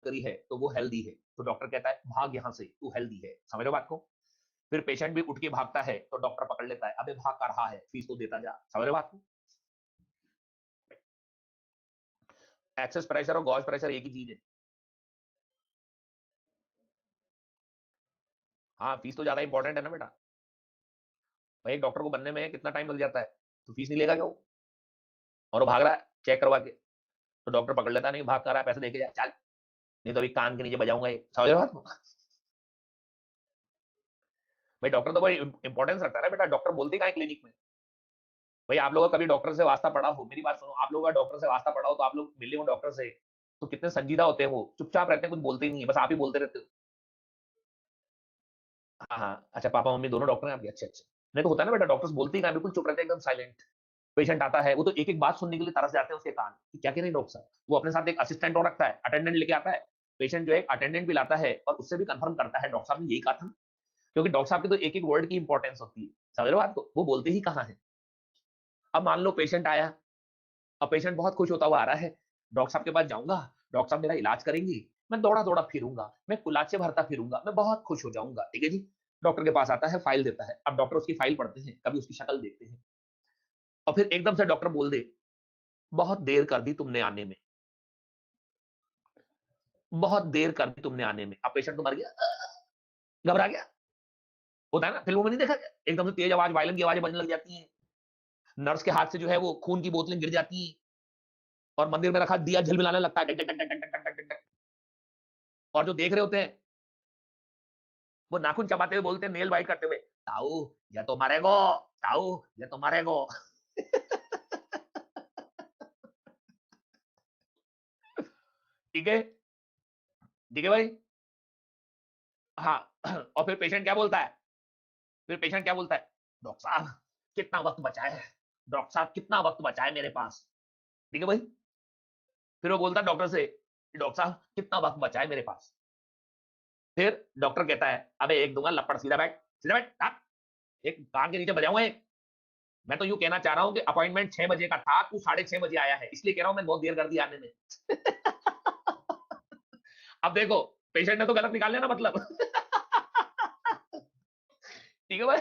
करी है तो वो हेल्दी है, तो डॉक्टर कहता है भाग यहाँ से, तू हेल्दी है। समझ रहे हो बात को? फिर पेशेंट भी उठ के भागता है तो डॉक्टर पकड़ लेता है, अबे भाग कर रहा है, फीस तो देता जा। समझ रहे हो बात को? एक्सेस प्रेशर और गॉज प्रेशर एक ही चीज है। हाँ, फीस तो ज्यादा इंपॉर्टेंट है ना बेटा। भाई एक डॉक्टर को बनने में कितना टाइम लग जाता है, तो फीस नहीं लेगा क्या वो? और वो भाग रहा है चेक करवा के, तो डॉक्टर पकड़ लेता है, नहीं भाग कर रहा है, पैसे देके जा चल, नहीं तो अभी कान के नीचे बजाऊंगा ये। समझ रहे हो बात? भाई डॉक्टर तो बड़ी इंपॉर्टेंस रखता है ना बेटा, डॉक्टर बोलते ही क्लिनिक में। भाई आप लोगों का कभी डॉक्टर से वास्ता पड़ा हो, मेरी बात सुनो, आप लोगों का डॉक्टर से वास्ता पड़ा हो तो आप लोग मिले हो डॉक्टर से, तो कितने संजीदा होते हैं, वो चुपचाप रहते हैं, कुछ बोलते ही नहीं है, बस आप ही बोलते रहते हो। हाँ हाँ, अच्छा पापा मम्मी दोनों डॉक्टर हैं आपके? अच्छा अच्छा। नहीं तो होता है ना बेटा, डॉक्टर्स बोलते ही कहाँ, बिल्कुल चुप रहते हैं, एकदम साइलेंट। पेशेंट आता है वो तो एक एक बात सुनने के लिए तरस जाते हैं उसके कान कि क्या कह रहे हैं डॉक्टर साहब। वो अपने साथ एक असिस्टेंट और रखता है, अटेंडेंट लेके आता है। पेशेंट जो है अटेंडेंट भी लाता है और उससे भी कंफर्म करता है डॉक्टर साहब ने यही कहा था, क्योंकि डॉक्टर साहब के तो एक एक वर्ड की इंपॉर्टेंस होती है। समझ रहे हो बात को? वो बोलते ही कहाँ है। अब मान लो पेशेंट आया, अब पेशेंट बहुत खुश होता हुआ आ रहा है, डॉक्टर साहब के पास जाऊंगा, डॉक्टर साहब मेरा इलाज करेंगे, मैं दौड़ा दौड़ा फिरूंगा, मैं कुलाचे भरता फिरूंगा, मैं बहुत खुश हो जाऊंगा। ठीक है जी। डॉक्टर के पास आता है, फाइल देता है, अब डॉक्टर उसकी फाइल पढ़ते हैं, कभी उसकी शक्ल देखते हैं, और फिर एकदम से डॉक्टर बोल दे, बहुत देर कर दी तुमने आने में, बहुत देर कर दी तुमने आने में। अब पेशेंट तो मर गया, घबरा गया। होता है ना, फिल्मों में नहीं देखा क्या? एकदम से तेज आवाज, वायलिन की आवाजें बजने लग जाती हैं, नर्स के हाथ से जो है वो खून की बोतलें गिर जाती हैं, और मंदिर में रखा दिया झिलमिलाने लगता है, टक टक टक टक टक टक टक। और जो देख रहे होते हैं वो नाखून चबाते हुए बोलते हैं, नेल बाइट करते हुए, ताऊ ये तो मरेगो, ताऊ ये तो मरेगो। ठीक है, ठीक है भाई। हाँ। और फिर पेशेंट क्या बोलता है, फिर पेशेंट क्या बोलता है, डॉक्टर साहब कितना वक्त बचा है, डॉक्टर साहब कितना वक्त बचा है मेरे पास। ठीक है भाई। फिर वो बोलता है डॉक्टर से, डॉक्टर साहब कितना वक्त बचा है मेरे पास। फिर डॉक्टर कहता है, अबे एक दूंगा लपड़, सीधा बैठ, सीधा बैठ, हाँ, एक कान के नीचे बजाऊंगा एक। मैं तो यूं कहना चाह रहा हूं कि अपॉइंटमेंट 6 बजे का था, तू 6:30 बजे आया है, इसलिए कह रहा हूं मैं बहुत देर कर दी आने में। अब देखो, पेशेंट ने तो गलत निकाल लिया ना मतलब। ठीक है भाई।